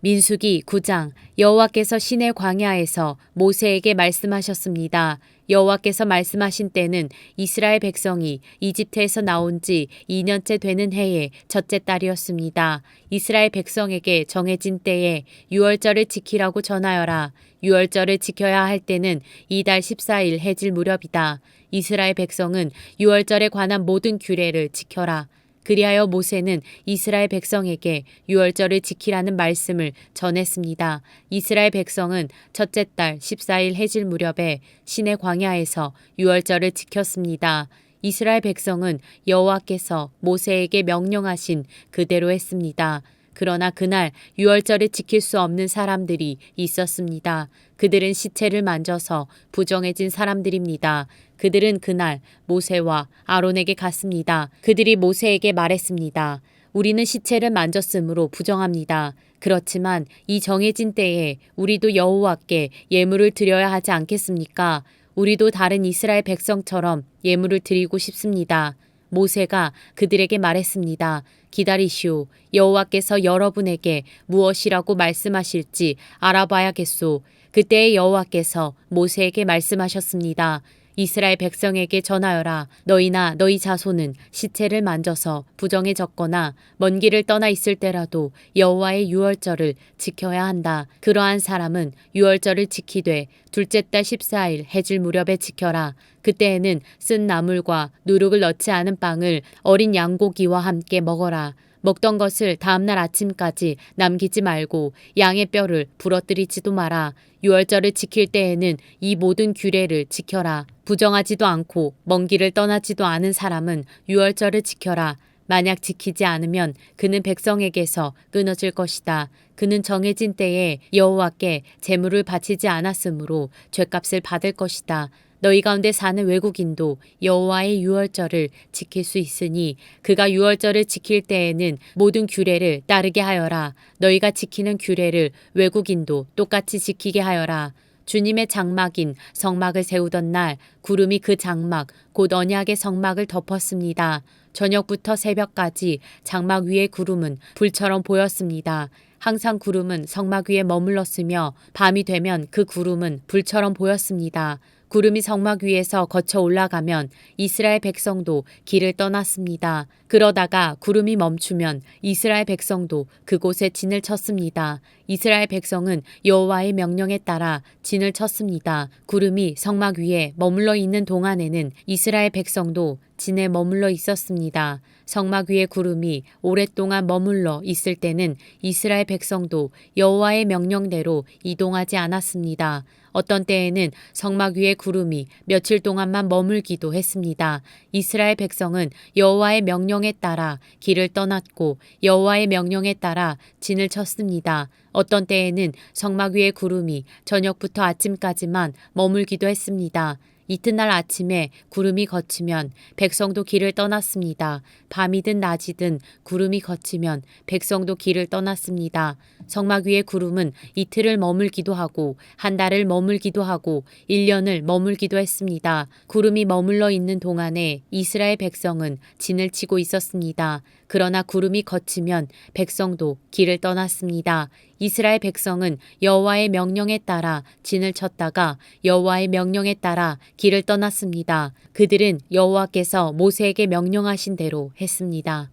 민수기 9장. 여호와께서 시내 광야에서 모세에게 말씀하셨습니다. 여호와께서 말씀하신 때는 이스라엘 백성이 이집트에서 나온 지 2년째 되는 해의 첫째 달이었습니다. 이스라엘 백성에게 정해진 때에 유월절을 지키라고 전하여라. 유월절을 지켜야 할 때는 이달 14일 해질 무렵이다. 이스라엘 백성은 유월절에 관한 모든 규례를 지켜라. 그리하여 모세는 이스라엘 백성에게 유월절을 지키라는 말씀을 전했습니다. 이스라엘 백성은 첫째 달 14일 해질 무렵에 시내 광야에서 유월절을 지켰습니다. 이스라엘 백성은 여호와께서 모세에게 명령하신 그대로 했습니다. 그러나 그날 유월절을 지킬 수 없는 사람들이 있었습니다. 그들은 시체를 만져서 부정해진 사람들입니다. 그들은 그날 모세와 아론에게 갔습니다. 그들이 모세에게 말했습니다. 우리는 시체를 만졌으므로 부정합니다. 그렇지만 이 정해진 때에 우리도 여호와께 예물을 드려야 하지 않겠습니까? 우리도 다른 이스라엘 백성처럼 예물을 드리고 싶습니다. 모세가 그들에게 말했습니다. 기다리시오. 여호와께서 여러분에게 무엇이라고 말씀하실지 알아봐야겠소. 그때 여호와께서 모세에게 말씀하셨습니다. 이스라엘 백성에게 전하여라. 너희나 너희 자손은 시체를 만져서 부정해졌거나 먼 길을 떠나 있을 때라도 여호와의 유월절을 지켜야 한다. 그러한 사람은 유월절을 지키되 둘째 달 14일 해질 무렵에 지켜라. 그때에는 쓴 나물과 누룩을 넣지 않은 빵을 어린 양고기와 함께 먹어라. 먹던 것을 다음날 아침까지 남기지 말고 양의 뼈를 부러뜨리지도 마라. 유월절을 지킬 때에는 이 모든 규례를 지켜라. 부정하지도 않고 먼 길을 떠나지도 않은 사람은 유월절을 지켜라. 만약 지키지 않으면 그는 백성에게서 끊어질 것이다. 그는 정해진 때에 여호와께 제물을 바치지 않았으므로 죗값을 받을 것이다. 너희 가운데 사는 외국인도 여호와의 유월절을 지킬 수 있으니 그가 유월절을 지킬 때에는 모든 규례를 따르게 하여라. 너희가 지키는 규례를 외국인도 똑같이 지키게 하여라. 주님의 장막인 성막을 세우던 날 구름이 그 장막 곧 언약의 성막을 덮었습니다. 저녁부터 새벽까지 장막 위의 구름은 불처럼 보였습니다. 항상 구름은 성막 위에 머물렀으며 밤이 되면 그 구름은 불처럼 보였습니다. 구름이 성막 위에서 거쳐 올라가면 이스라엘 백성도 길을 떠났습니다. 그러다가 구름이 멈추면 이스라엘 백성도 그곳에 진을 쳤습니다. 이스라엘 백성은 여호와의 명령에 따라 진을 쳤습니다. 구름이 성막 위에 머물러 있는 동안에는 이스라엘 백성도 진에 머물러 있었습니다. 성막 위에 구름이 오랫동안 머물러 있을 때는 이스라엘 백성도 여호와의 명령대로 이동하지 않았습니다. 어떤 때에는 성막 위에 구름이 며칠 동안만 머물기도 했습니다. 이스라엘 백성은 여호와의 명령에 따라 길을 떠났고 여호와의 명령에 따라 진을 쳤습니다. 어떤 때에는 성막 위에 구름이 저녁부터 아침까지만 머물기도 했습니다. 이튿날 아침에 구름이 걷히면 백성도 길을 떠났습니다. 밤이든 낮이든 구름이 걷히면 백성도 길을 떠났습니다. 성막 위의 구름은 이틀을 머물기도 하고 한 달을 머물기도 하고 1년을 머물기도 했습니다. 구름이 머물러 있는 동안에 이스라엘 백성은 진을 치고 있었습니다. 그러나 구름이 걷히면 백성도 길을 떠났습니다. 이스라엘 백성은 여호와의 명령에 따라 진을 쳤다가 여호와의 명령에 따라 길을 떠났습니다. 그들은 여호와께서 모세에게 명령하신 대로 했습니다.